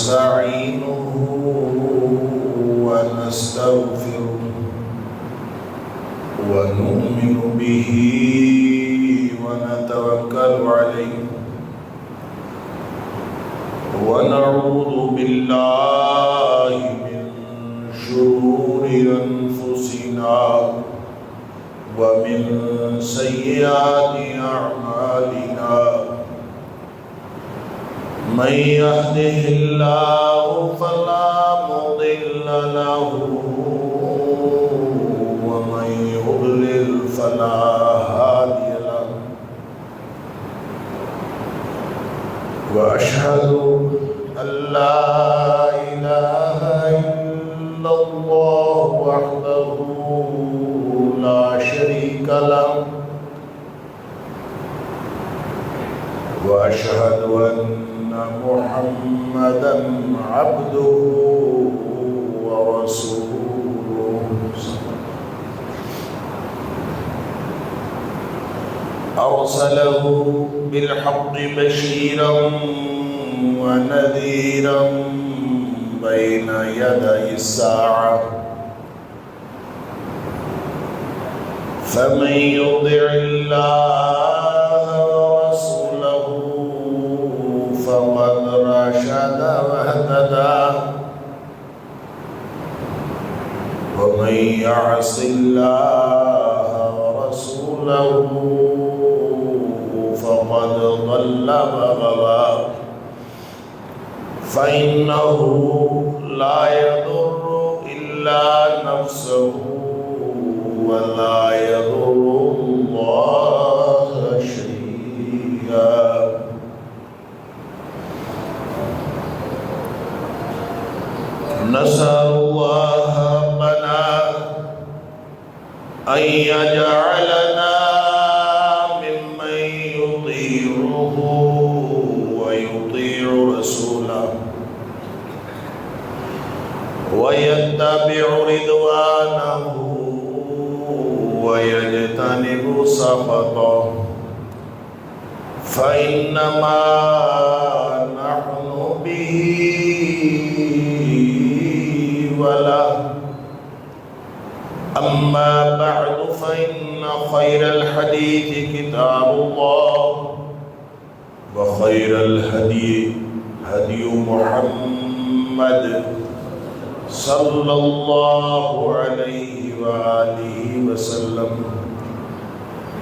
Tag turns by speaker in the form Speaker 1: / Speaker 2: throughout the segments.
Speaker 1: ونستعينه ونستغفره ونؤمن به ونتوكل عليه ونعوذ بالله من شرور أنفسنا ومن سيئات أعمالنا من يهده الله فلا مضل له ومن يضلل فلا هادي له وأشهد أن لا إله إلا الله وحده لا شريك له وأشهد أن محمدًا عبده ورسوله أرسله بالحق بشيرا ونذيرا بين يدي الساعة فمن يطع الله ورسوله فقد رشد واهتدى ومن يعص الله ورسوله فقد ضل وغوى فإنه لا يضر إلا نفسه ولا يضر الله شيئا نسأل الله ربنا أن يجعلنا ممن يطيعه ويطيع رسوله ويتبع رضوانه ويجتنب سخطه فإنما نحن به وله أما بعد فإن خير الحديث كتاب الله وخير الهدي هدي محمد صلى الله عليه وآله وسلم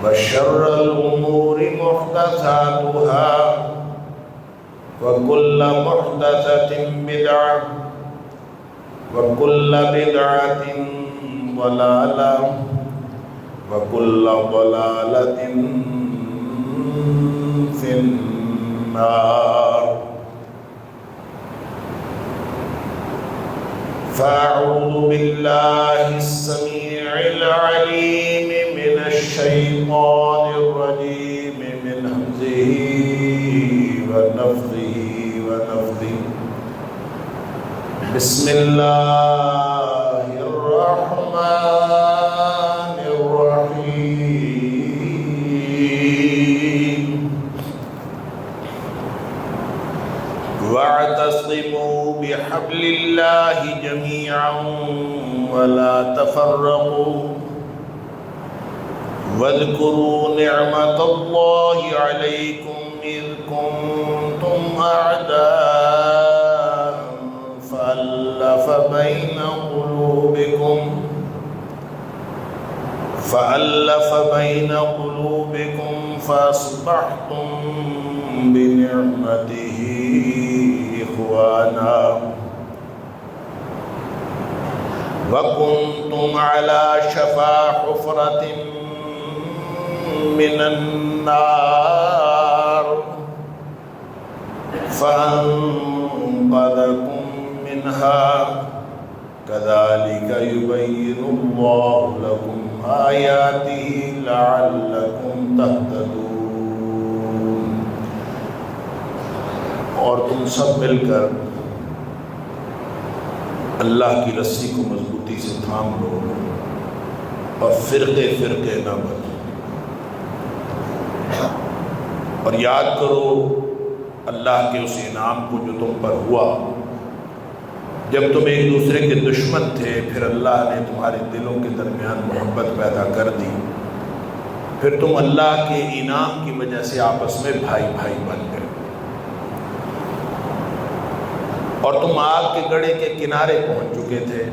Speaker 1: وشر الأمور محدثاتها وكل محدثة بدعة وكل بدعة ضلالة وكل ضلالة في النار فأعوذ بالله السميع العليم من الشيطان الرجيم من همزه ونفخه ونفثه بسم الله الرحمن الرحيم واعتصموا بحبل الله جميعا ولا تفرقوا واذكروا نعمة الله عليكم إذ كنتم أعداء فألف بين قلوبكم فأصبحتم بنعمته إخوانا وكنتم على شفا حفرة من النار فأنقذكم منها كذلك يبين الله لكم آياته لعلكم تهتدون اور تم سب مل کر اللہ کی رسی کو مضبوطی سے تھام لو اور فرقے فرقے نہ بنو اور یاد کرو اللہ کے اس انعام کو جو تم پر ہوا جب تم ایک دوسرے کے دشمن تھے، پھر اللہ نے تمہارے دلوں کے درمیان محبت پیدا کر دی، پھر تم اللہ کے انعام کی وجہ سے آپس میں بھائی بھائی بن گئے، اور تم آگ کے گڑھے کے کنارے پہنچ چکے تھے،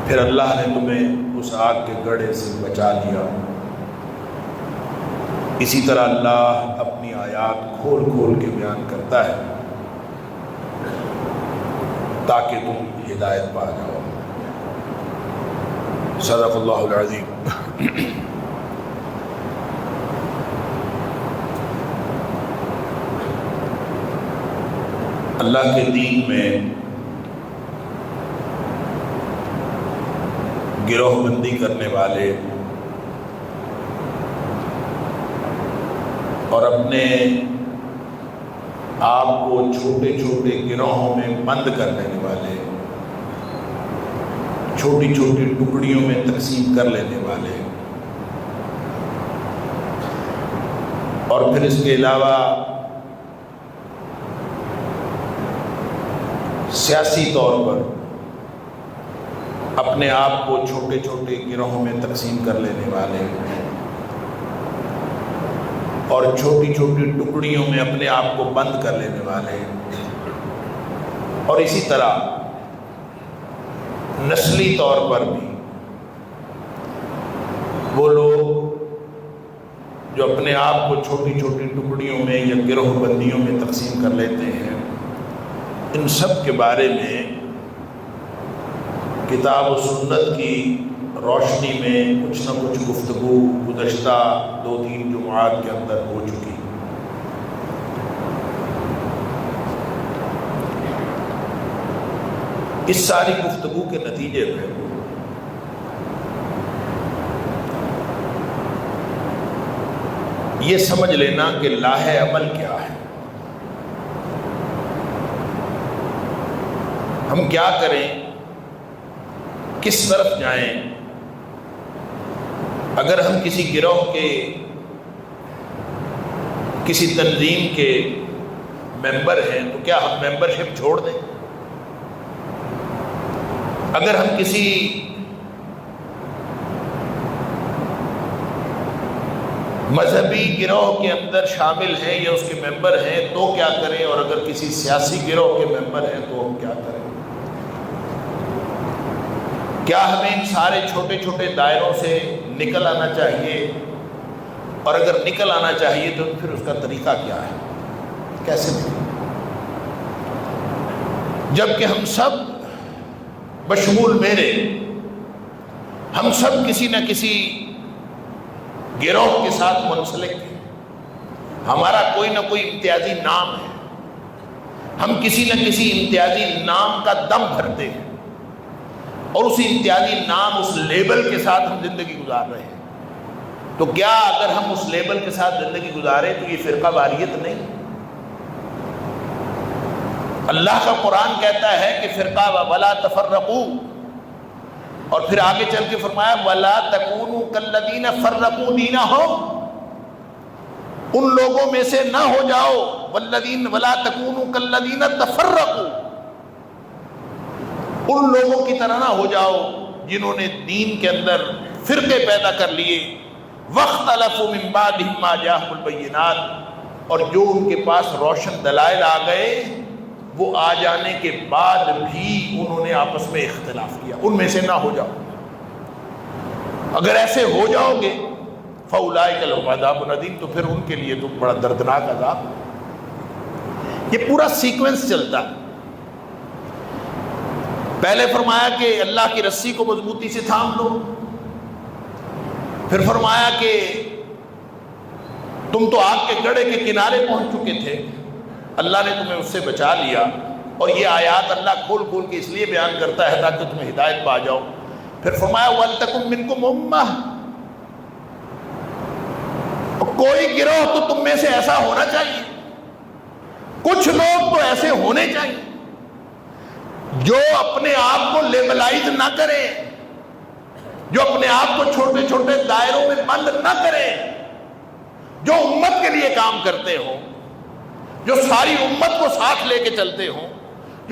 Speaker 1: پھر اللہ نے تمہیں اس آگ کے گڑھے سے بچا لیا۔ اسی طرح اللہ اپنی آیات کھول کھول کے بیان کرتا ہے تاکہ تم ہدایت پا جاؤ۔ صدق اللہ العظیم۔ اللہ کے دین میں گروہ بندی کرنے والے اور اپنے آپ کو چھوٹے چھوٹے گروہوں میں بند کر لینے والے، چھوٹی چھوٹی ٹکڑیوں میں تقسیم کر لینے والے، اور پھر اس کے علاوہ سیاسی طور پر اپنے آپ کو چھوٹے چھوٹے گروہوں میں تقسیم کر لینے والے اور چھوٹی چھوٹی ٹکڑیوں میں اپنے آپ کو بند کر لینے والے، اور اسی طرح نسلی طور پر بھی وہ لوگ جو اپنے آپ کو چھوٹی چھوٹی ٹکڑیوں میں یا گروہ بندیوں میں تقسیم کر لیتے ہیں، ان سب کے بارے میں کتاب و سنت کی روشنی میں کچھ نہ کچھ گفتگو گزشتہ 2-3 جمعات کے اندر ہو چکی۔ اس ساری گفتگو کے نتیجے میں یہ سمجھ لینا کہ لاہ عمل کیا ہے، ہم کیا کریں، کس طرف جائیں۔ اگر ہم کسی گروہ کے، کسی تنظیم کے ممبر ہیں تو کیا ہم ممبرشپ چھوڑ دیں؟ اگر ہم کسی مذہبی گروہ کے اندر شامل ہیں یا اس کے ممبر ہیں تو کیا کریں؟ اور اگر کسی سیاسی گروہ کے ممبر ہیں تو ہم کیا کریں؟ کیا ہمیں ان سارے چھوٹے چھوٹے دائروں سے نکل آنا چاہیے؟ اور اگر نکل آنا چاہیے تو پھر اس کا طریقہ کیا ہے، کیسے نکلیں؟ جبکہ ہم سب بشمول میرے، ہم سب کسی نہ کسی گروہ کے ساتھ منسلک ہیں، ہمارا کوئی نہ کوئی امتیازی نام ہے، ہم کسی نہ کسی امتیازی نام کا دم بھرتے ہیں، اور اسی امتیازی نام، اس لیبل کے ساتھ ہم زندگی گزار رہے ہیں۔ تو کیا اگر ہم اس لیبل کے ساتھ زندگی گزاریں تو یہ فرقہ واریت نہیں؟ اللہ کا قرآن کہتا ہے کہ فرقہ ولا تفرقوا، اور پھر آگے چل کے فرمایا ولا تکونوا کالذین فرقوا دینہم، ان لوگوں میں سے نہ ہو جاؤ، ولا تکونوا کالذین تفرقوا، ان لوگوں کی طرح نہ ہو جاؤ جنہوں نے دین کے اندر فرقے پیدا کر لیے، واختلفوا من بعد ما جاءهم البینات، اور جو ان کے پاس روشن دلائل آ گئے وہ آ جانے کے بعد بھی انہوں نے آپس میں اختلاف کیا، ان میں سے نہ ہو جاؤ۔ اگر ایسے ہو جاؤ گے فَأُولَٰئِكَ لَهُمْ عَذَابٌ عَظِيمٌ، تو پھر ان کے لیے تو بڑا دردناک عذاب۔ یہ پورا سیکوینس چلتا ہے۔ پہلے فرمایا کہ اللہ کی رسی کو مضبوطی سے تھام لو، پھر فرمایا کہ تم تو آگ کے گڑھے کے کنارے پہنچ چکے تھے، اللہ نے تمہیں اس سے بچا لیا، اور یہ آیات اللہ کھول کھول کے اس لیے بیان کرتا ہے تاکہ تمہیں ہدایت پا جاؤ۔ پھر فرمایا وَلْتَكُن مِّنكُمْ أُمَّةٌ، کوئی گروہ تو تم میں سے ایسا ہونا چاہیے، کچھ لوگ تو ایسے ہونے چاہیے جو اپنے آپ کو لیبلائز نہ کریں، جو اپنے آپ کو چھوٹے چھوٹے دائروں میں بند نہ کریں، جو امت کے لیے کام کرتے ہوں، جو ساری امت کو ساتھ لے کے چلتے ہوں،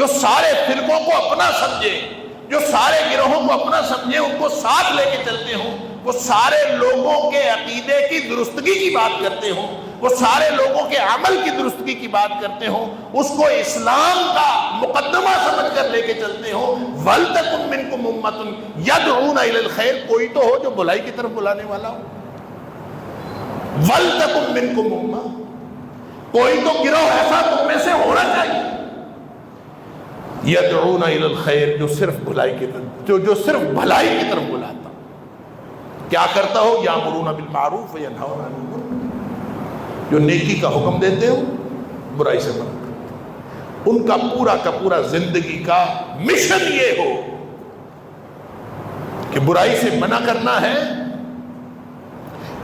Speaker 1: جو سارے فرقوں کو اپنا سمجھے، جو سارے گروہوں کو اپنا سمجھے، ان کو ساتھ لے کے چلتے ہوں، وہ سارے لوگوں کے عقیدے کی درستگی کی بات کرتے ہوں، وہ سارے لوگوں کے عمل کی درستگی کی بات کرتے ہوں، اس کو اسلام کا مقدمہ سمجھ کر لے کے چلتے ہوں۔ وَلْتَكُن مِّنكُمْ أُمَّةٌ يَدْعُونَ إِلَى الْخَيْرِ، کوئی تو ہو جو بھلائی کی طرف بلانے والا ہو۔ وَلْتَكُن مِّنكُمْ أُمَّةٌ، کوئی تو گروہ ایسا تم میں سے ہونا چاہیے، يَدْعُونَ إِلَى الْخَيْرِ، جو صرف بھلائی کی طرف، جو صرف بھلائی کی طرف بلاتا، کیا کرتا ہو؟ یامرون بالمعروف وینہون عن المنکر، جو نیکی کا حکم دیتے ہو، برائی سے منع کرتے، ان کا پورا زندگی کا مشن یہ ہو کہ برائی سے منع کرنا ہے،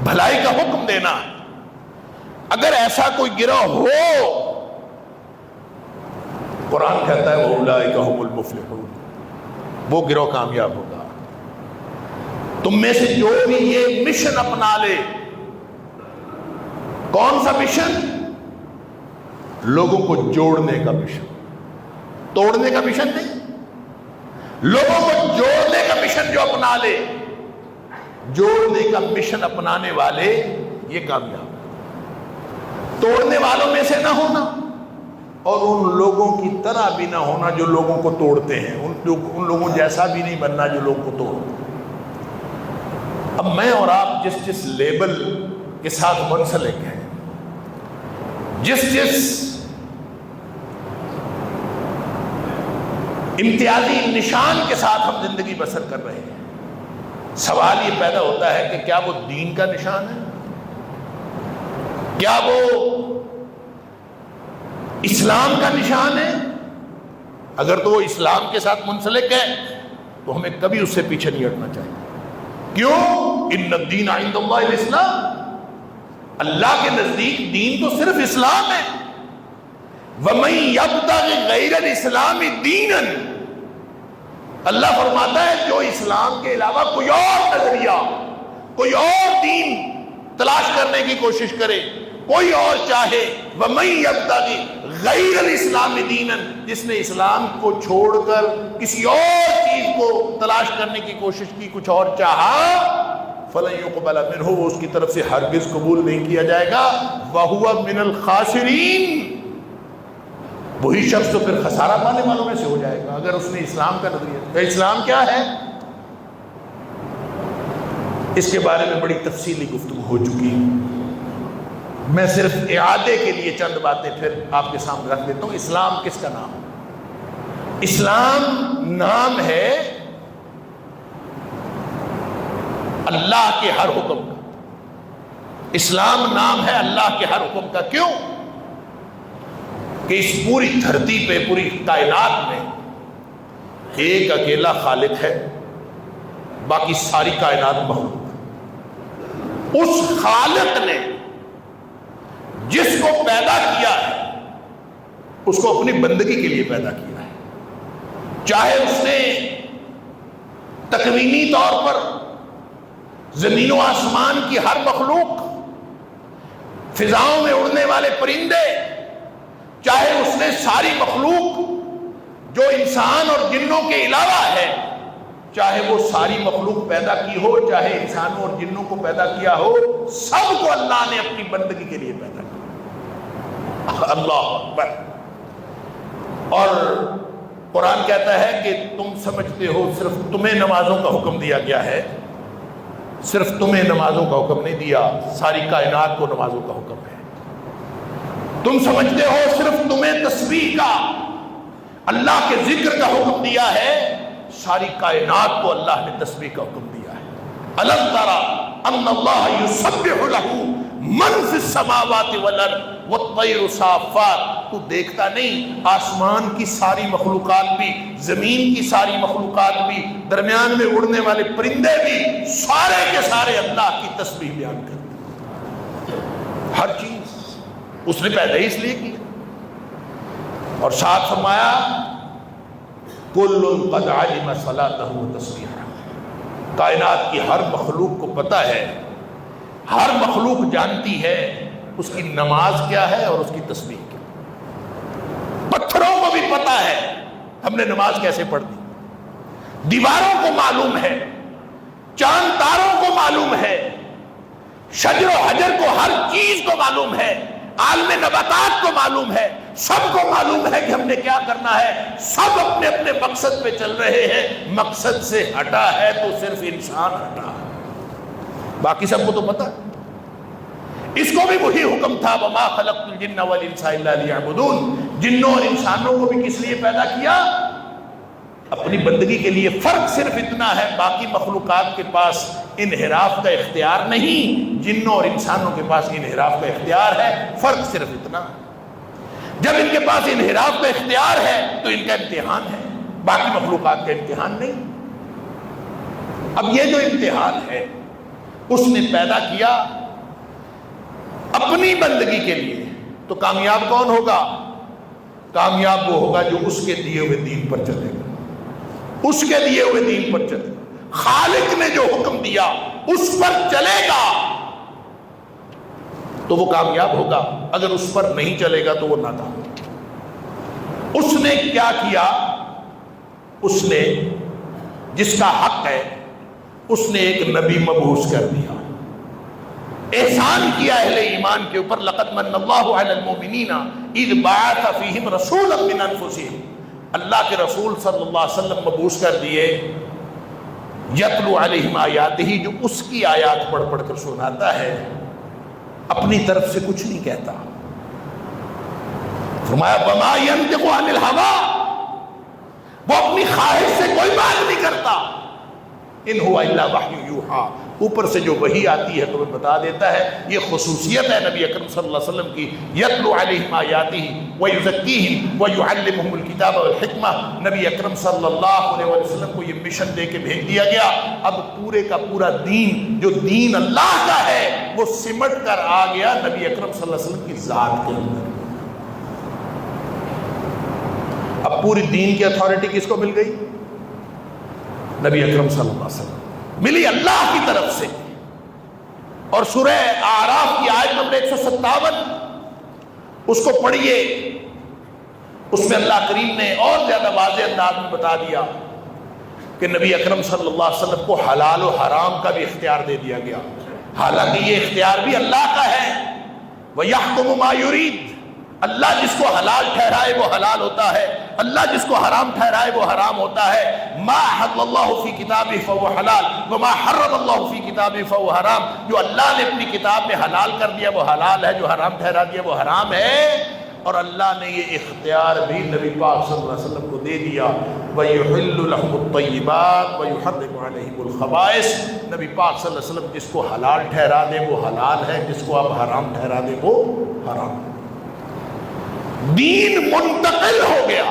Speaker 1: بھلائی کا حکم دینا ہے۔ اگر ایسا کوئی گروہ ہو، قرآن کہتا ہے وَأُولَٰئِکَ هُمُ الْمُفْلِحُونَ، وہ گروہ کامیاب ہوگا۔ تم میں سے جو بھی یہ مشن اپنا لے، کون سا مشن؟ لوگوں کو جوڑنے کا مشن، توڑنے کا مشن نہیں، لوگوں کو جوڑنے کا مشن جو اپنا لے، جوڑنے کا مشن اپنانے والے یہ کامیاب، توڑنے والوں میں سے نہ ہونا اور ان لوگوں کی طرح بھی نہ ہونا جو لوگوں کو توڑتے ہیں، ان لوگوں جیسا بھی نہیں بننا جو لوگوں کو توڑتے ہیں۔ اب میں اور آپ جس لیبل کے ساتھ منسلک ہیں، جس امتیازی نشان کے ساتھ ہم زندگی بسر کر رہے ہیں، سوال یہ پیدا ہوتا ہے کہ کیا وہ دین کا نشان ہے؟ کیا وہ اسلام کا نشان ہے؟ اگر تو وہ اسلام کے ساتھ منسلک ہے تو ہمیں کبھی اس سے پیچھے نہیں ہٹنا چاہیے۔ کیوں؟ ان الدین عند اللہ الاسلام، اللہ کے نزدیک دین تو صرف اسلام ہے۔ وَمَن يَبْتَغِ غَيْرَ الْإِسْلَامِ دِينًا، اللہ فرماتا ہے جو اسلام کے علاوہ کوئی اور نظریہ، کوئی اور دین تلاش کرنے کی کوشش کرے، کوئی اور چاہے، وَمَن يَبْتَغِ غَيْرَ الْإِسْلَامِ دِينًا، جس نے اسلام کو چھوڑ کر کسی اور چیز کو تلاش کرنے کی کوشش کی، کچھ اور چاہا، فَلَن يُقْبَلَ مِنْهُ، وہ اس کی طرف سے ہرگز قبول نہیں کیا جائے گا، وَهُوَ مِنَ الْخَاسِرِينَ، وہی شخص تو پھر خسارہ پانے والوں میں سے ہو جائے گا اگر اس نے اسلام کا نظریہ۔ اسلام کیا ہے؟ اس کے بارے میں بڑی تفصیلی گفتگو ہو چکی ہے، میں صرف اعادے کے لیے چند باتیں پھر آپ کے سامنے رکھ دیتا ہوں۔ اسلام کس کا نام ہے؟ اسلام نام ہے اللہ کے ہر حکم کا، اسلام نام ہے اللہ کے ہر حکم کا۔ کیوں؟ کہ اس پوری دھرتی پہ، پوری کائنات میں ایک اکیلا خالق ہے، باقی ساری کائنات مخلوق۔ اس خالق نے جس کو پیدا کیا ہے اس کو اپنی بندگی کے لیے پیدا کیا ہے، چاہے اس نے تکوینی طور پر زمین و آسمان کی ہر مخلوق، فضاؤں میں اڑنے والے پرندے، چاہے اس نے ساری مخلوق جو انسان اور جنوں کے علاوہ ہے، چاہے وہ ساری مخلوق پیدا کی ہو، چاہے انسانوں اور جنوں کو پیدا کیا ہو، سب کو اللہ نے اپنی بندگی کے لیے پیدا کیا۔ اللہ اکبر۔ اور قرآن کہتا ہے کہ تم سمجھتے ہو صرف تمہیں نمازوں کا حکم دیا گیا ہے، صرف تمہیں نمازوں کا حکم نہیں دیا، ساری کائنات کو نمازوں کا حکم ہے۔ تم سمجھتے ہو صرف تمہیں تسبیح کا، اللہ کے ذکر کا حکم دیا ہے، ساری کائنات کو اللہ نے تسبیح کا حکم دیا ہے۔ أَلَمْ تَرَ أَنَّ اللَّهَ يُسَبِّحُ لَهُ مَنْ فِي السَّمَاوَاتِ وَالْأَرْضِ وَالطَّيْرُ صَافَّاتٍ، تو دیکھتا نہیں آسمان کی ساری مخلوقات بھی، زمین کی ساری مخلوقات بھی، درمیان میں اڑنے والے پرندے بھی، سارے کے سارے اللہ کی تسبیح بیان کرتے ہیں۔ ہر چیز اس نے پیدا ہی اس لیے کی۔ اور ساتھ فرمایا کُلٌّ قَدْ عَلِمَ صَلَاتَهُ وَتَسْبِيحَهُ، کائنات کی ہر مخلوق کو پتہ ہے، ہر مخلوق جانتی ہے اس کی نماز کیا ہے اور اس کی تسبیح کیا ہے۔ پتھروں کو بھی پتہ ہے ہم نے نماز کیسے پڑھ دی؟ دیواروں کو معلوم ہے، چاند تاروں کو معلوم ہے، شجر و حجر کو، ہر چیز کو معلوم ہے، عالم نباتات کو معلوم ہے، سب کو معلوم ہے کہ ہم نے کیا کرنا ہے. سب اپنے اپنے مقصد پہ چل رہے ہیں. مقصد سے ہٹا ہے تو صرف انسان ہٹا ہے، باقی سب کو تو پتہ. اس کو بھی وہی حکم تھا وما خلقت الجن والانس الا لیعبدون. جنوں اور انسانوں کو بھی کس لیے پیدا کیا؟ اپنی بندگی کے لیے. فرق صرف اتنا ہے، باقی مخلوقات کے پاس انحراف کا اختیار نہیں، جنوں اور انسانوں کے پاس انحراف کا اختیار ہے. فرق صرف اتنا. جب ان کے پاس انحراف کا اختیار ہے تو ان کا امتحان ہے، باقی مخلوقات کا امتحان نہیں. اب یہ جو امتحان ہے اس نے پیدا کیا اپنی بندگی کے لیے، تو کامیاب کون ہوگا؟ کامیاب وہ ہوگا جو اس کے دیے ہوئے دین پر چلے گا، اس کے دیے ہوئے دین پر چلے گا. خالق نے جو حکم دیا اس پر چلے گا تو وہ کامیاب ہوگا، اگر اس پر نہیں چلے گا تو وہ ناکام. اس نے کیا کیا؟ اس نے جس کا حق ہے اس نے ایک نبی مبعوث کر دیا. احسان کیا اہل ایمان کے اوپر. لقد من اللہ علی المؤمنین اذ بعث فیہم رسولا من انفسہم. اللہ کے رسول صلی اللہ علیہ وسلم مبعوث کر دیے. یتلو علیہم آیاتہ، جو اس کی آیات پڑھ پڑھ کر سناتا ہے، اپنی طرف سے کچھ نہیں کہتا. فرمایا وما ینطق عن الہویٰ، وہ اپنی خواہش سے کوئی بات نہیں کرتا. ان هو الا وحی یوحیٰ، اوپر سے جو وحی آتی ہے تو وہ بتا دیتا ہے. یہ خصوصیت ہے نبی اکرم صلی اللہ علیہ وسلم کی. یتلو علیہم آیاتہ ویزکیہم ویعلمہم الکتاب والحکمہ. نبی اکرم صلی اللہ علیہ وسلم کو یہ مشن دے کے بھیج دیا گیا. اب پورے کا پورا دین، جو دین اللہ کا ہے، وہ سمٹ کر آ گیا نبی اکرم صلی اللہ علیہ وسلم کی ذات کے اندر. اب پوری دین کی اتھارٹی کس کو مل گئی؟ نبی اکرم صلی اللہ علیہ وسلم. ملی اللہ کی طرف سے. اور سورہ اعراف کی آیت نمبر 157 اس کو پڑھیے. اس میں اللہ کریم نے اور زیادہ واضح انداز میں بتا دیا کہ نبی اکرم صلی اللہ علیہ وسلم کو حلال و حرام کا بھی اختیار دے دیا گیا. حالانکہ یہ اختیار بھی اللہ کا ہے. وَيَحْكُمُ مَا يُرِيدُ. اللہ جس کو حلال ٹھہرائے وہ حلال ہوتا ہے، اللہ جس کو حرام ٹھہرائے وہ حرام ہوتا ہے. ما احل اللہ فی کتابہ فہو حلال وما حرم اللہ فی کتابہ فہو حرام. جو اللہ نے اپنی کتاب میں حلال کر دیا وہ حلال ہے، جو حرام ٹھہرا دیا وہ حرام ہے. اور اللہ نے یہ اختیار بھی نبی پاک صلی اللہ علیہ وسلم کو دے دیا. وَيُحِلُّ لَهُمُ الطَّيِّبَاتِ وَيُحَرِّمُ عَلَيْهِمُ الْخَبَائِثَ. نبی پاک صلی اللہ علیہ وسلم جس کو حلال ٹھہرا دے وہ حلال ہے، جس کو آپ حرام ٹھہرا دے وہ حرام ہے. دین منتقل ہو گیا.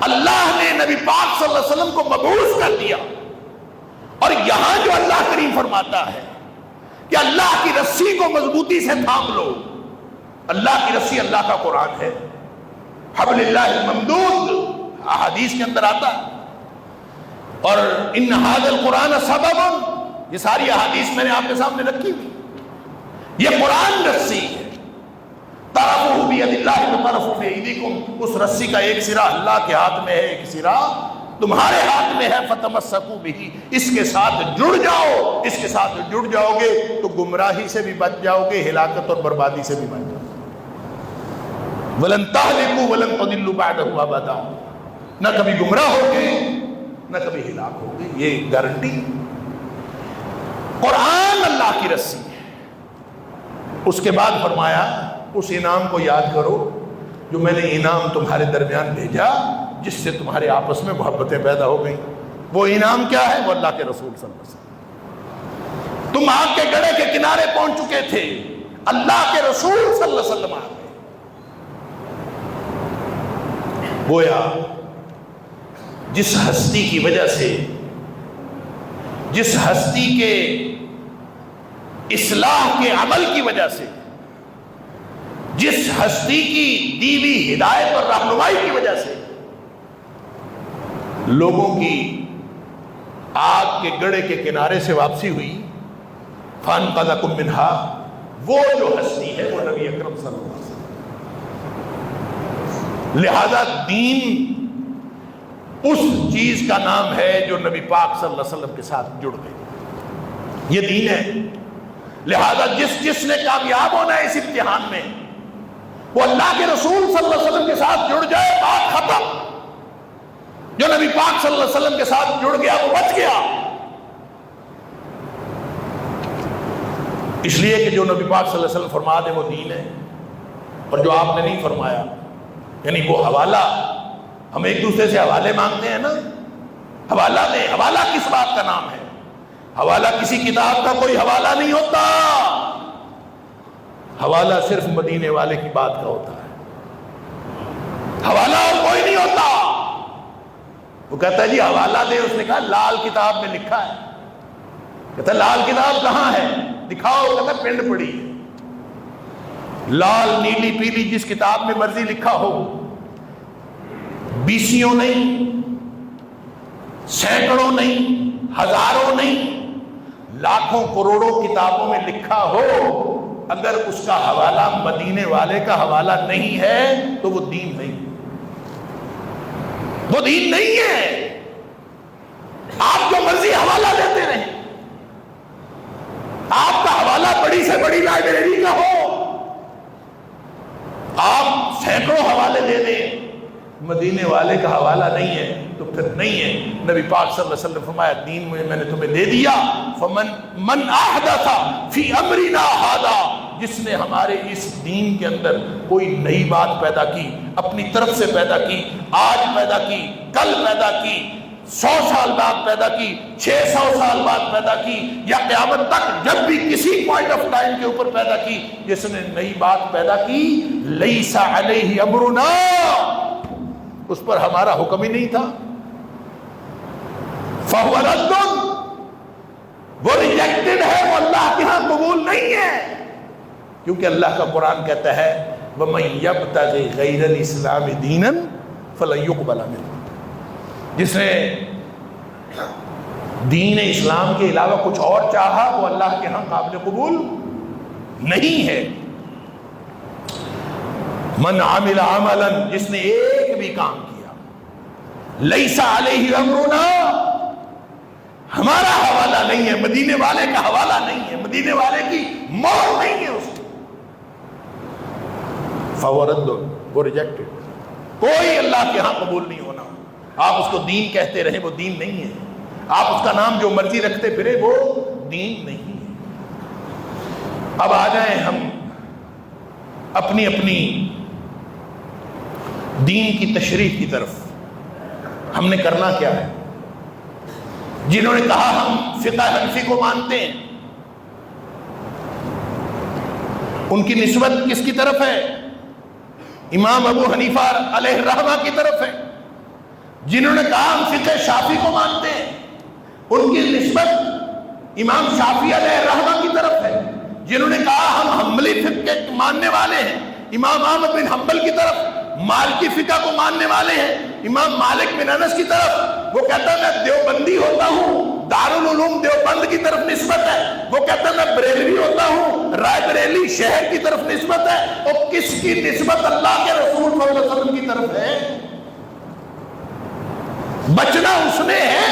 Speaker 1: اللہ نے نبی پاک صلی اللہ علیہ وسلم کو مبعوث کر دیا. اور یہاں جو اللہ کریم فرماتا ہے کہ اللہ کی رسی کو مضبوطی سے تھام لو. اللہ کی رسی اللہ کا قرآن ہے. حبل اللہ الممدود احادیث کے اندر آتا. اور ان ھذا القرآن سبب، یہ ساری احادیث میں نے آپ کے سامنے رکھی ہوئی. یہ قرآن رسی ہے. طرفہ بید اللہ وطرفہ بایدیکم. اس رسی کا ایک سرا اللہ کے ہاتھ میں ہے، ایک سرا تمہارے ہاتھ میں ہے. فتمسکوا بہ، اس کے ساتھ جڑ جاؤ. اس کے ساتھ جڑ جاؤ گے تو گمراہی سے بھی بچ جاؤ گے، ہلاکت اور بربادی سے بھی بچ جاؤ گے. ولن تہلکوا ولن تضلوا بعدہ ابدا. نہ کبھی گمراہ ہوگے نہ کبھی ہلاک ہوگے، یہ گارنٹی. قرآن اللہ کی رسی ہے. اس کے بعد فرمایا اس انعام کو یاد کرو جو میں نے انعام تمہارے درمیان بھیجا، جس سے تمہارے آپس میں محبتیں پیدا ہو گئیں. وہ انعام کیا ہے؟ وہ اللہ کے رسول صلی اللہ علیہ وسلم. تم آگ کے گڑھے کے کنارے پہنچ چکے تھے، اللہ کے رسول صلی اللہ علیہ وسلم آ گئے. گویا جس ہستی کی وجہ سے، جس ہستی کے اصلاح کے عمل کی وجہ سے، جس ہستی کی دیوی ہدایت اور رہنمائی کی وجہ سے لوگوں کی آگ کے گڑھے کے کنارے سے واپسی ہوئی، فانقذکم منہا، وہ جو ہستی ہے وہ نبی اکرم صلی اللہ علیہ وسلم. لہذا دین اس چیز کا نام ہے جو نبی پاک صلی اللہ علیہ وسلم کے ساتھ جڑ گئی، یہ دین ہے۔ لہذا جس نے کامیاب ہونا ہے اس امتحان میں، وہ اللہ کے رسول صلی اللہ علیہ وسلم کے ساتھ جڑ جائے، بات ختم۔ جو نبی پاک صلی اللہ علیہ وسلم کے ساتھ جڑ گیا وہ بچ گیا۔ اس لیے کہ جو نبی پاک صلی اللہ علیہ وسلم فرما دے وہ دین ہے، اور جو آپ نے نہیں فرمایا، یعنی وہ حوالہ، ہم ایک دوسرے سے حوالے مانگتے ہیں نا، حوالہ دیں۔ حوالہ کس بات کا نام ہے؟ حوالہ کسی کتاب کا کوئی حوالہ نہیں ہوتا، حوالہ صرف مدینے والے کی بات کا ہوتا ہے، حوالہ اور کوئی نہیں ہوتا۔ وہ کہتا ہے جی حوالہ دے، اس نے کہا لال کتاب میں لکھا ہے۔ کہتا ہے لال کتاب کہاں ہے؟ دکھاؤ۔ کہتا ہے پنڈ پڑی ہے۔ لال نیلی پیلی جس کتاب میں مرضی لکھا ہو، بیسیوں نہیں، سینکڑوں نہیں، ہزاروں نہیں، لاکھوں کروڑوں کتابوں میں لکھا ہو، اگر اس کا حوالہ مدینے والے کا حوالہ نہیں ہے تو وہ دین نہیں، وہ دین نہیں ہے۔ آپ جو مرضی حوالہ دیتے رہیں، آپ کا حوالہ بڑی سے بڑی لائبریری کا ہو، آپ سینکڑوں حوالے دے دیں، مدینے والے کا حوالہ نہیں ہے تو پھر نہیں ہے۔ نبی پاک صلی اللہ علیہ وسلم فرمایا دین میں نے تمہیں دے دیا، فمن احدث فی امرنا ھذا، جس نے ہمارے اس دین کے اندر کوئی نئی بات پیدا کی، اپنی طرف سے پیدا کی، آج پیدا کی، کل پیدا کی، 100 سال بعد پیدا کی، 600 سال بعد پیدا کی، یا قیامت تک جب بھی کسی پوائنٹ آف ٹائم کے اوپر پیدا کی، جس نے نئی بات پیدا کی، لیس علیہ امرنا، اس پر ہمارا حکم ہی نہیں تھا، فہو رد، وہ ریجیکٹڈ ہے، وہ اللہ کے ہاں قبول نہیں ہے۔ کیونکہ اللہ کا قرآن کہتا ہے وَمَن يَبْتَغِ غَيْرَ الْإِسْلَامِ دِينًا فَلَن يُقْبَلَ مِنْهُ، جس نے دین اسلام کے علاوہ کچھ اور چاہا وہ اللہ کے ہاں قابل قبول نہیں ہے۔ من عمل عملا، جس نے ایک بھی کام کیا، لیس علیہ امرنا، ہمارا حوالہ نہیں ہے، مدینے والے کا حوالہ نہیں ہے، مدینے والے کی مور نہیں ہے اس کی، فہو رد، وہ ریجیکٹڈ، کوئی اللہ کے ہاں قبول نہیں ہونا۔ آپ اس کو دین کہتے رہیں، وہ دین نہیں ہے۔ آپ اس کا نام جو مرضی رکھتے پھرے، وہ دین نہیں ہے۔ اب آ جائیں ہم اپنی اپنی دین کی تشریح کی طرف۔ ہم نے کرنا کیا ہے؟ جنہوں نے کہا ہم فقہ حنفی کو مانتے ہیں، ان کی نسبت کس کی طرف ہے؟ امام ابو حنیفہ علیہ الرحمہ کی طرف ہے۔ جنہوں نے کہا ہم فقہ شافعی کو مانتے ہیں، ان کی نسبت امام شافعی علیہ الرحمہ کی طرف ہے۔ جنہوں نے کہا ہم حنبلی فقہ کے ماننے والے ہیں، امام احمد بن حنبل کی طرف۔ مالکی فقہ کو ماننے والے ہیں، امام مالک بن انس کی طرف۔ وہ کہتا ہے میں دیوبندی ہوتا ہوں، دارالعلوم دیوبند کی طرف نسبت ہے۔ وہ کہتا ہے میں بریلوی ہوتا ہوں، رائے بریلی شہر کی طرف نسبت ہے۔ اور کس کی نسبت اللہ کے رسول صلی اللہ علیہ وسلم کی طرف ہے؟ بچنا اس نے ہے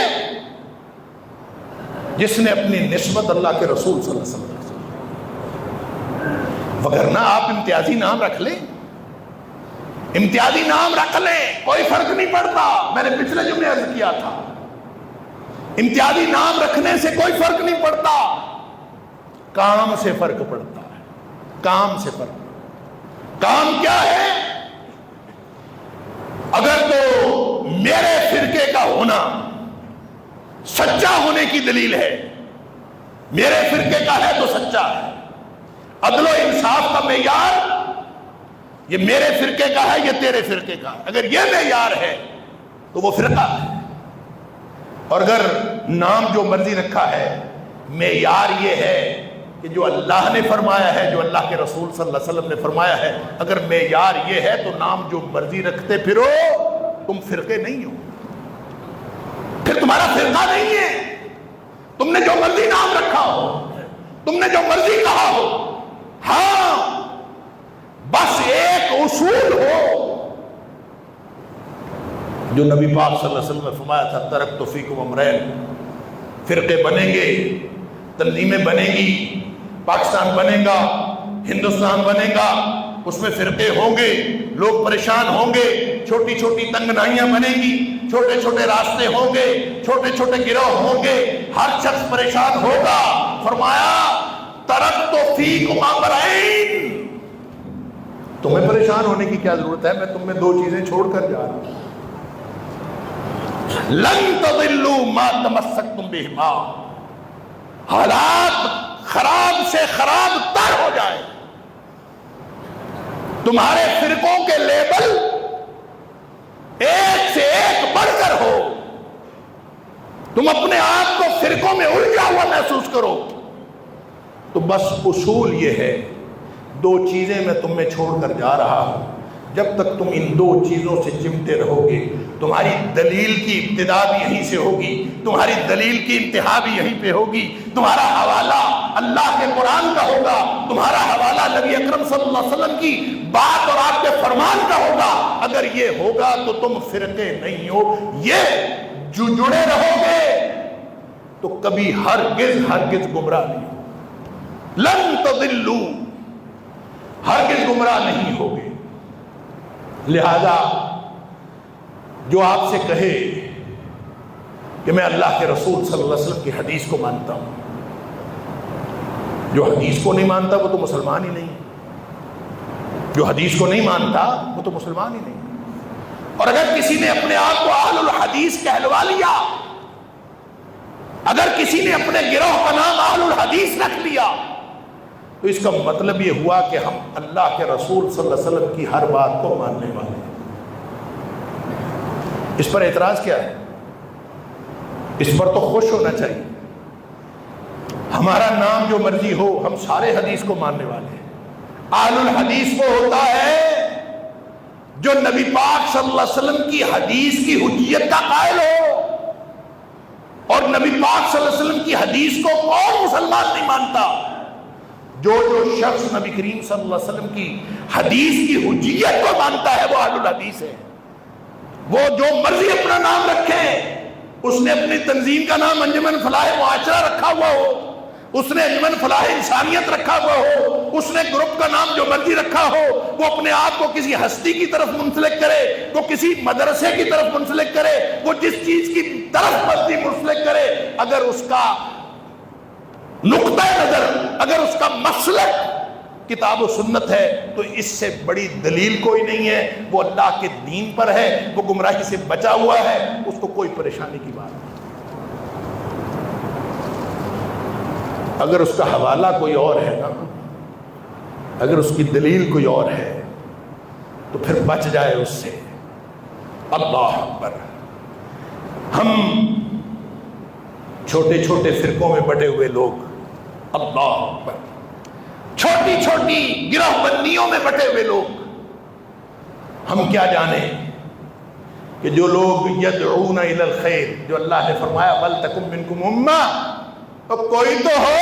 Speaker 1: جس نے اپنی نسبت اللہ کے رسول صلی اللہ علیہ وسلم، وگرنہ آپ امتیازی نام رکھ لیں، امتیازی نام رکھ لیں، کوئی فرق نہیں پڑتا۔ میں نے پچھلے جمعے عرض کیا تھا، امتیازی نام رکھنے سے کوئی فرق نہیں پڑتا، کام سے فرق پڑتا ہے۔ کام سے فرق، کام کیا ہے؟ اگر تو میرے فرقے کا ہونا سچا ہونے کی دلیل ہے، میرے فرقے کا ہے تو سچا ہے، عدل و انصاف کا معیار یہ میرے فرقے کا ہے، یہ تیرے فرقے کا ہے، اگر یہ معیار ہے تو وہ فرقہ ہے۔ اور اگر نام جو مرضی رکھا ہے، معیار یہ ہے کہ جو اللہ نے فرمایا ہے، جو اللہ کے رسول صلی اللہ علیہ وسلم نے فرمایا ہے، اگر معیار یہ ہے تو نام جو مرضی رکھتے پھرو، تم فرقے نہیں ہو، پھر تمہارا فرقہ نہیں ہے۔ تم نے جو مرضی نام رکھا ہو، تم نے جو مرضی کہا ہو، ہاں بس ایک اصول ہو جو نبی پاک صلی اللہ علیہ وسلم نے فرمایا تھا ترکت فیکم امرین، فرقے بنیں گے، تنظیمیں بنیں گی، پاکستان بنے گا، ہندوستان بنے گا، اس میں فرقے ہوں گے، لوگ پریشان ہوں گے، چھوٹی چھوٹی تنگنائیاں بنیں گی، چھوٹے چھوٹے راستے ہوں گے، چھوٹے چھوٹے گروہ ہوں گے، ہر شخص پریشان ہوگا۔ فرمایا ترکت فیکم امرین، تمہیں پریشان ہونے کی کیا ضرورت ہے، میں تم میں دو چیزیں چھوڑ کر جا رہا ہوں۔ لن تضلوا ما تمسکتم بہما، حالات خراب سے خراب تر ہو جائے، تمہارے فرقوں کے لیبل ایک سے ایک بڑھ کر ہو، تم اپنے آپ کو فرقوں میں الجھا ہوا محسوس کرو، تو بس اصول یہ ہے، دو چیزیں میں تم میں چھوڑ کر جا رہا ہوں، جب تک تم ان دو چیزوں سے چمٹے رہو گے، تمہاری دلیل کی ابتدا بھی یہیں سے ہوگی، تمہاری دلیل کی انتہا بھی یہیں پہ ہوگی، تمہارا حوالہ اللہ کے قرآن کا ہوگا، تمہارا حوالہ نبی اکرم صلی اللہ علیہ وسلم کی بات اور آپ کے فرمان کا ہوگا۔ اگر یہ ہوگا تو تم فرقے نہیں ہو، یہ جو جڑے رہو گے تو کبھی ہرگز گمراہ نہیں ہو، لن تضلوا، ہرگز گمراہ نہیں ہوگے۔ لہذا جو آپ سے کہے کہ میں اللہ کے رسول صلی اللہ علیہ وسلم کی حدیث کو مانتا ہوں، جو حدیث کو نہیں مانتا وہ تو مسلمان ہی نہیں، جو حدیث کو نہیں مانتا وہ تو مسلمان ہی نہیں۔ اور اگر کسی نے اپنے آپ کو اہل الحدیث کہلوا لیا، اگر کسی نے اپنے گروہ کا نام اہل الحدیث رکھ لیا، تو اس کا مطلب یہ ہوا کہ ہم اللہ کے رسول صلی اللہ علیہ وسلم کی ہر بات کو ماننے والے ہیں۔ اس پر اعتراض کیا ہے؟ اس پر تو خوش ہونا چاہیے، ہمارا نام جو مرضی ہو، ہم سارے حدیث کو ماننے والے ہیں۔ اہل الحدیث وہ ہوتا ہے جو نبی پاک صلی اللہ علیہ وسلم کی حدیث کی حجیت کا قائل ہو، اور نبی پاک صلی اللہ علیہ وسلم کی حدیث کو کون مسلمان نہیں مانتا؟ جو شخص نبی کریم صلی اللہ علیہ وسلم کی حدیث کی حجیت کو مانتا ہے وہ اہل الحدیث ہے۔ وہ جو مرضی اپنا نام رکھے، اس نے اپنی تنظیم کا نام انجمن فلاح معاشرہ رکھا ہوا ہو، اس نے انجمن فلاح انسانیت رکھا ہوا ہو، اس نے گروپ کا نام جو مرضی رکھا ہو، وہ اپنے آپ کو کسی ہستی کی طرف منسلک کرے، وہ کسی مدرسے کی طرف منسلک کرے، وہ جس چیز کی طرف مرضی منسلک کرے، اگر اس کا نقطہ نظر، اگر اس کا مسلک کتاب و سنت ہے، تو اس سے بڑی دلیل کوئی نہیں ہے، وہ اللہ کے دین پر ہے، وہ گمراہی سے بچا ہوا ہے، اس کو کوئی پریشانی کی بات نہیں۔ اگر اس کا حوالہ کوئی اور ہے نا، اگر اس کی دلیل کوئی اور ہے، تو پھر بچ جائے اس سے۔ اللہ اکبر۔ ہم چھوٹے چھوٹے فرقوں میں بٹے ہوئے لوگ، اللہ اکبر، چھوٹی چھوٹی گروہ بندیوں میں بٹے ہوئے لوگ، ہم کیا جانیں کہ جو لوگ یدعون الی الخیر، جو اللہ نے فرمایا وَلْتَكُن مِّنْكُمْ أُمَّةٌ، تو کوئی تو ہو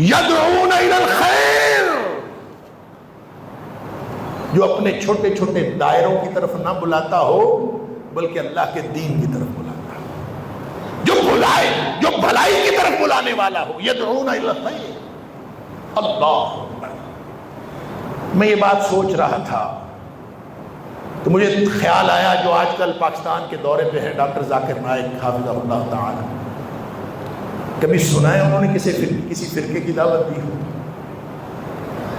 Speaker 1: یدعون الی الخیر، جو اپنے چھوٹے چھوٹے دائروں کی طرف نہ بلاتا ہو بلکہ اللہ کے دین کی طرف بلاتا ہو، جو بھلائی کی طرف بلانے والا ہو، یدعون الی الخیر۔ اللہ اکبر۔ میں یہ بات سوچ رہا تھا تو مجھے خیال آیا، جو آج کل پاکستان کے دورے پہ ہیں ڈاکٹر ذاکر نائک حافظہ اللہ تعالی، کبھی سنا ہے انہوں نے کسی فرقے کی دعوت دی ہو؟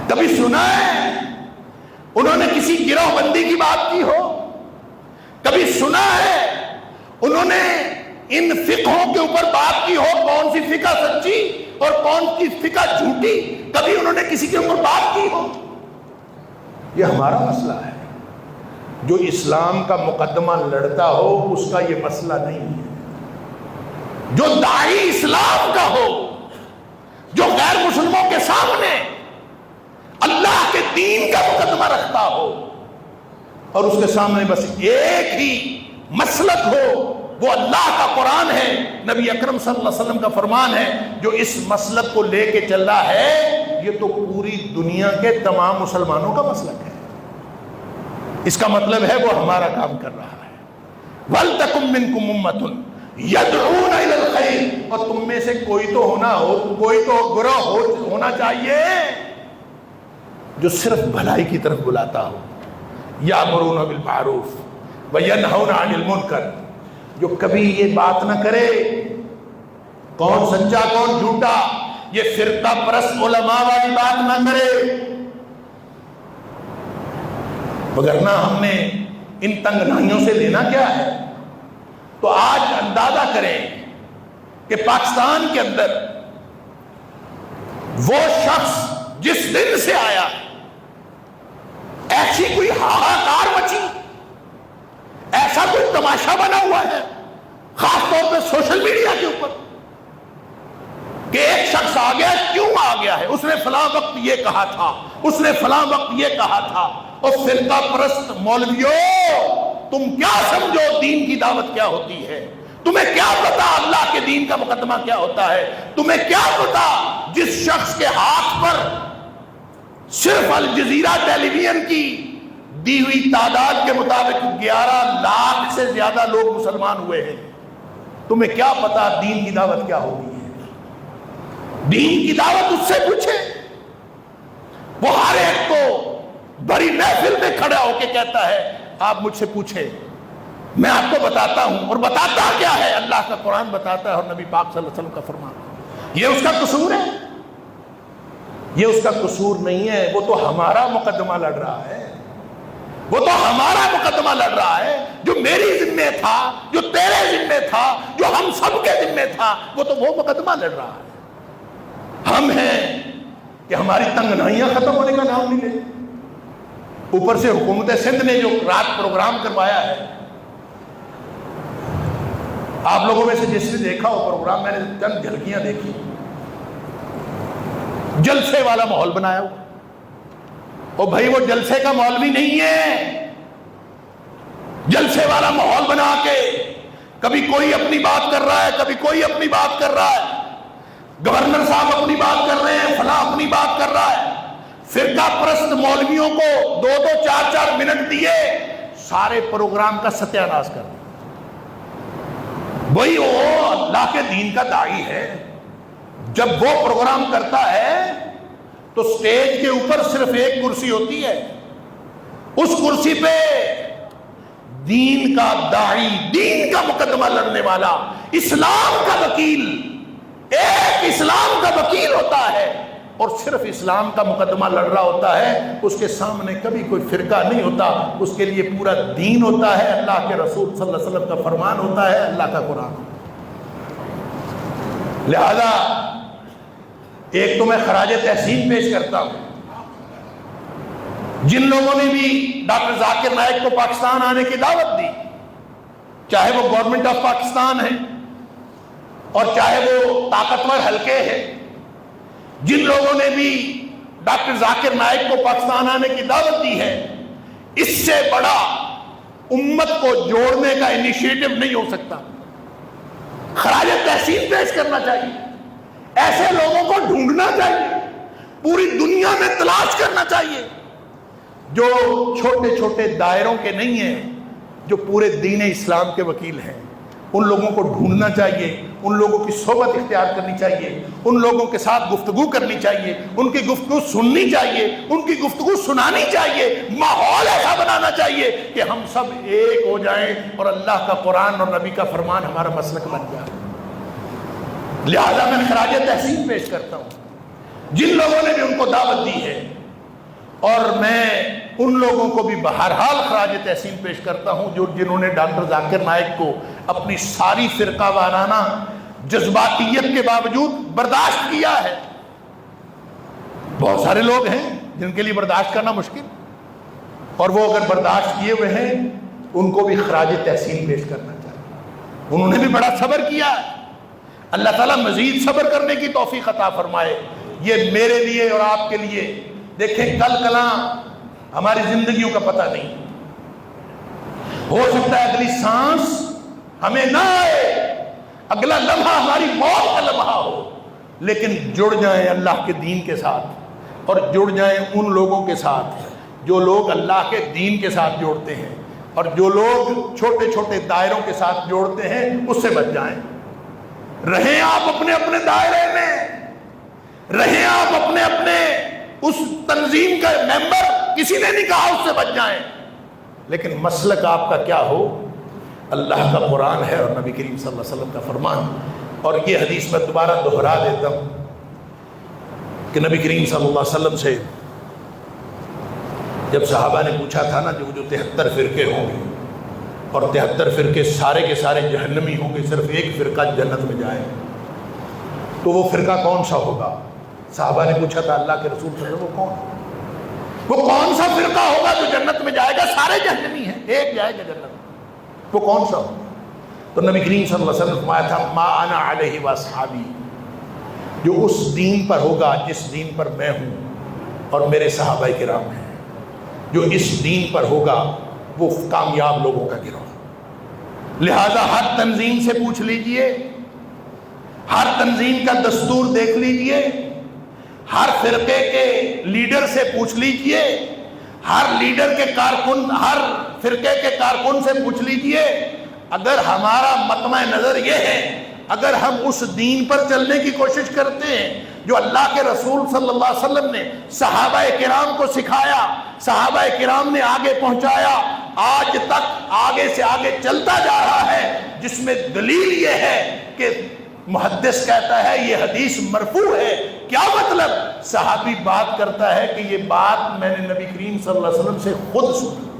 Speaker 1: کبھی سنا ہے انہوں نے کسی گروہ بندی کی بات کی ہو؟ کبھی سنا ہے انہوں نے ان فقہوں کے اوپر بات کی ہو، کون سی فقہ سچی اور کون سی فقہ جھوٹی؟ کبھی انہوں نے کسی کے اوپر بات کی ہو؟ یہ ہمارا مسئلہ ہے۔ جو اسلام کا مقدمہ لڑتا ہو اس کا یہ مسئلہ نہیں ہے۔ جو داعی اسلام کا ہو، جو غیر مسلموں کے سامنے اللہ کے دین کا مقدمہ رکھتا ہو اور اس کے سامنے بس ایک ہی مسلک ہو، وہ اللہ کا قرآن ہے، نبی اکرم صلی اللہ علیہ وسلم کا فرمان ہے، جو اس مسلک کو لے کے چل رہا ہے، یہ تو پوری دنیا کے تمام مسلمانوں کا مسلک ہے۔ اس کا مطلب ہے وہ ہمارا کام کر رہا ہے. وَلْتَكُن مِّنكُمْ أُمَّةٌ يَدْعُونَ إِلَى الْخَيْرِ، اور تم میں سے کوئی تو گروہ ہونا چاہیے جو صرف بھلائی کی طرف بلاتا ہو. یَأْمُرُونَ بِالْمَعْرُوفِ وَيَنْهَوْنَ عَنِ الْمُنکَرِ، جو کبھی یہ بات نہ کرے کون سچا کون جھوٹا، یہ فرقہ پرست علماء والی بات نہ کرے. وگرنہ ہم نے ان تنگنائیوں سے لینا کیا ہے؟ تو آج اندازہ کریں کہ پاکستان کے اندر وہ شخص جس دن سے آیا ایسی کوئی ہاہاکار مچی، ایسا کوئی تماشا بنا ہوا ہے خاص طور پہ سوشل میڈیا کے اوپر کہ ایک شخص آ گیا. کیوں آ گیا ہے؟ اس نے فلاں وقت یہ کہا تھا، اس نے فلاں وقت یہ کہا تھا. اور فرقہ پرست مولویوں، تم کیا سمجھو دین کی دعوت کیا ہوتی ہے؟ تمہیں کیا پتا اللہ کے دین کا مقدمہ کیا ہوتا ہے؟ تمہیں کیا پتا جس شخص کے ہاتھ پر صرف الجزیرہ ٹیلی ویژن کی دی ہوئی تعداد کے مطابق 11 لاکھ سے زیادہ لوگ مسلمان ہوئے ہیں، تمہیں کیا پتا دین کی دعوت کیا ہوگی ہے؟ دین کی دعوت اس سے پوچھے. وہ ہر ایک کو بڑی محفل میں کھڑا ہو کے کہتا ہے آپ مجھ سے پوچھیں، میں آپ کو بتاتا ہوں. اور بتاتا کیا ہے؟ اللہ کا قرآن بتاتا ہے اور نبی پاک صلی اللہ علیہ وسلم کا فرمان. یہ اس کا قصور ہے؟ یہ اس کا قصور نہیں ہے. وہ تو ہمارا مقدمہ لڑ رہا ہے، وہ تو ہمارا مقدمہ لڑ رہا ہے. جو میری ذمہ تھا، جو تیرے ذمہ تھا، جو ہم سب کے ذمہ تھا، وہ تو وہ مقدمہ لڑ رہا ہے. ہم ہیں کہ ہماری تنگنائیاں ختم ہونے کا نام نہیں لے. اوپر سے حکومت سندھ نے جو رات پروگرام کروایا ہے، آپ لوگوں میں سے جس نے دیکھا ہو پروگرام، میں نے چند جھلکیاں دیکھی، جلسے والا ماحول بنایا ہوا. اور بھائی وہ جلسے کا مولوی نہیں ہے. جلسے والا ماحول بنا کے کبھی کوئی اپنی بات کر رہا ہے، کبھی کوئی اپنی بات کر رہا ہے. گورنر صاحب اپنی بات کر رہے ہیں، فلاں اپنی بات کر رہا ہے. فرقہ پرست مولویوں کو 2-2 4-4 منٹ دیے، سارے پروگرام کا ستیہ ناش کر دیا. وہی وہ اللہ کے دین کا داعی ہے. جب وہ پروگرام کرتا ہے تو سٹیج کے اوپر صرف ایک کرسی ہوتی ہے، اس کرسی پہ دین کا داعی، دین کا مقدمہ لڑنے والا، اسلام کا وکیل، ایک اسلام کا وکیل ہوتا ہے اور صرف اسلام کا مقدمہ لڑ رہا ہوتا ہے. اس کے سامنے کبھی کوئی فرقہ نہیں ہوتا، اس کے لیے پورا دین ہوتا ہے، اللہ کے رسول صلی اللہ علیہ وسلم کا فرمان ہوتا ہے، اللہ کا قرآن. لہذا ایک تو میں خراج تحسین پیش کرتا ہوں جن لوگوں نے بھی ڈاکٹر ذاکر نائک کو پاکستان آنے کی دعوت دی، چاہے وہ گورنمنٹ آف پاکستان ہے اور چاہے وہ طاقتور حلقے ہیں. جن لوگوں نے بھی ڈاکٹر ذاکر نائک کو پاکستان آنے کی دعوت دی ہے، اس سے بڑا امت کو جوڑنے کا انیشیٹو نہیں ہو سکتا. خراج تحسین پیش کرنا چاہیے، ایسے لوگوں کو ڈھونڈنا چاہیے، پوری دنیا میں تلاش کرنا چاہیے جو چھوٹے چھوٹے دائروں کے نہیں ہیں، جو پورے دین اسلام کے وکیل ہیں. ان لوگوں کو ڈھونڈنا چاہیے، ان لوگوں کی صحبت اختیار کرنی چاہیے، ان لوگوں کے ساتھ گفتگو کرنی چاہیے، ان کی گفتگو سننی چاہیے، ان کی گفتگو سنانی چاہیے. ماحول ایسا بنانا چاہیے کہ ہم سب ایک ہو جائیں اور اللہ کا قرآن اور نبی کا فرمان ہمارا مسلک بن جائے. لہذا میں خراج تحسین پیش کرتا ہوں جن لوگوں نے بھی ان کو دعوت دی ہے، اور میں ان لوگوں کو بھی بہرحال خراج تحسین پیش کرتا ہوں جنہوں نے ڈاکٹر ذاکر نائک کو اپنی ساری فرقہ وارانہ جذباتیت کے باوجود برداشت کیا ہے. بہت سارے لوگ ہیں جن کے لیے برداشت کرنا مشکل، اور وہ اگر برداشت کیے ہوئے ہیں ان کو بھی خراج تحسین پیش کرنا چاہیے. انہوں نے بھی بڑا صبر کیا ہے. اللہ تعالیٰ مزید صبر کرنے کی توفیق عطا فرمائے. یہ میرے لیے اور آپ کے لیے، دیکھیں کل کلاں ہماری زندگیوں کا پتہ نہیں، ہو سکتا ہے اگلی سانس ہمیں نہ آئے، اگلا لمحہ ہماری موت کا لمحہ ہو، لیکن جڑ جائیں اللہ کے دین کے ساتھ اور جڑ جائیں ان لوگوں کے ساتھ جو لوگ اللہ کے دین کے ساتھ جوڑتے ہیں اور جو لوگ چھوٹے چھوٹے دائروں کے ساتھ جوڑتے ہیں اس سے بچ جائیں. رہیں آپ اپنے اپنے دائرے میں، رہیں آپ اپنے اپنے اس تنظیم کا ممبر، کسی نے نہیں کہا اس سے بچ جائیں، لیکن مسلک آپ کا کیا ہو؟ اللہ کا قرآن ہے اور نبی کریم صلی اللہ علیہ وسلم کا فرمان. اور یہ حدیث میں دوبارہ دہرا دیتا ہوں کہ نبی کریم صلی اللہ علیہ وسلم سے جب صحابہ نے پوچھا تھا نا جو 73 فرقے ہوں گے اور 73 فرقے سارے کے سارے جہنمی ہوں گے، صرف ایک فرقہ جنت میں جائے، تو وہ فرقہ کون سا ہوگا؟ صحابہ نے پوچھا تھا اللہ کے رسول صلی اللہ علیہ وسلم وہ کون سا فرقہ ہوگا جو جنت میں جائے گا؟ سارے جہنمی ہیں، ایک جائے گا جنت میں، وہ کون سا ہوگا؟ تو نبی کریم صلی اللہ علیہ وسلم نے فرمایا تھا ما انا علیہ واصحابی، جو اس دین پر ہوگا جس دین پر میں ہوں اور میرے صحابہ کرام ہیں، جو اس دین پر ہوگا وہ کامیاب لوگوں کا گروہ. لہذا ہر تنظیم سے پوچھ لیجئے، ہر تنظیم کا دستور دیکھ لیجئے، ہر فرقے کے لیڈر سے پوچھ لیجئے، ہر لیڈر کے کارکن، ہر فرقے کے کارکن سے پوچھ لیجئے. اگر ہمارا مطمع نظر یہ ہے، اگر ہم اس دین پر چلنے کی کوشش کرتے ہیں جو اللہ کے رسول صلی اللہ علیہ وسلم نے صحابہ کرام کو سکھایا، صحابہ کرام نے آگے پہنچایا، آج تک آگے سے آگے چلتا جا رہا ہے، جس میں دلیل یہ ہے کہ محدث کہتا ہے یہ حدیث مرفوع ہے. کیا مطلب؟ صحابی بات کرتا ہے کہ یہ بات میں نے نبی کریم صلی اللہ علیہ وسلم سے خود سنی.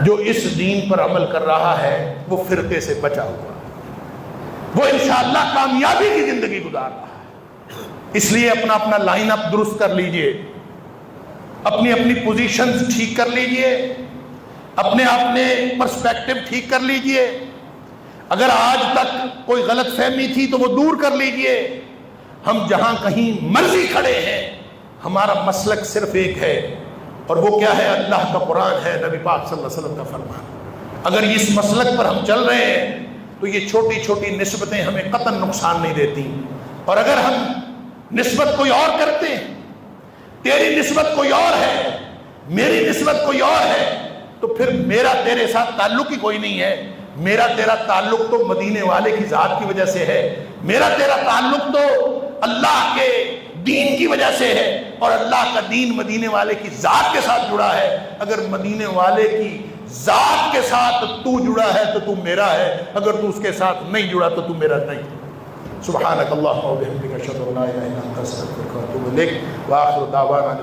Speaker 1: جو اس دین پر عمل کر رہا ہے وہ فرقے سے بچا ہوا، وہ انشاءاللہ کامیابی کی زندگی گزار رہا ہے. اس لیے اپنا اپنا لائن اپ درست کر لیجئے، اپنی اپنی پوزیشنز ٹھیک کر لیجئے، اپنے اپنے پرسپیکٹیو ٹھیک کر لیجئے. اگر آج تک کوئی غلط فہمی تھی تو وہ دور کر لیجئے. ہم جہاں کہیں مرضی کھڑے ہیں، ہمارا مسلک صرف ایک ہے، اور وہ کیا ہے؟ اللہ کا قرآن ہے، نبی پاک صلی اللہ علیہ وسلم کا فرمان. اگر اس مسلک پر ہم چل رہے ہیں تو یہ چھوٹی چھوٹی نسبتیں ہمیں قطعاً نقصان نہیں دیتی. اور اگر ہم نسبت کوئی اور کرتے ہیں، تیری نسبت کوئی اور ہے، میری نسبت کوئی اور ہے، تو پھر میرا تیرے ساتھ تعلق ہی کوئی نہیں ہے. میرا تیرا تعلق تو مدینے والے کی ذات کی وجہ سے ہے، میرا تیرا تعلق تو اللہ کے دین کی وجہ سے ہے، اور اللہ کا دین مدینے والے کی ذات کے ساتھ جڑا ہے. اگر مدینے والے کی ذات کے ساتھ تو جڑا ہے تو تو میرا ہے، اگر تو اس کے ساتھ نہیں جڑا تو تو میرا نہیں. سبحانک اللہم و بحمدک اشہد ان لا الہ الا انت استغفرک و اتوب الیک وآخر دعوانا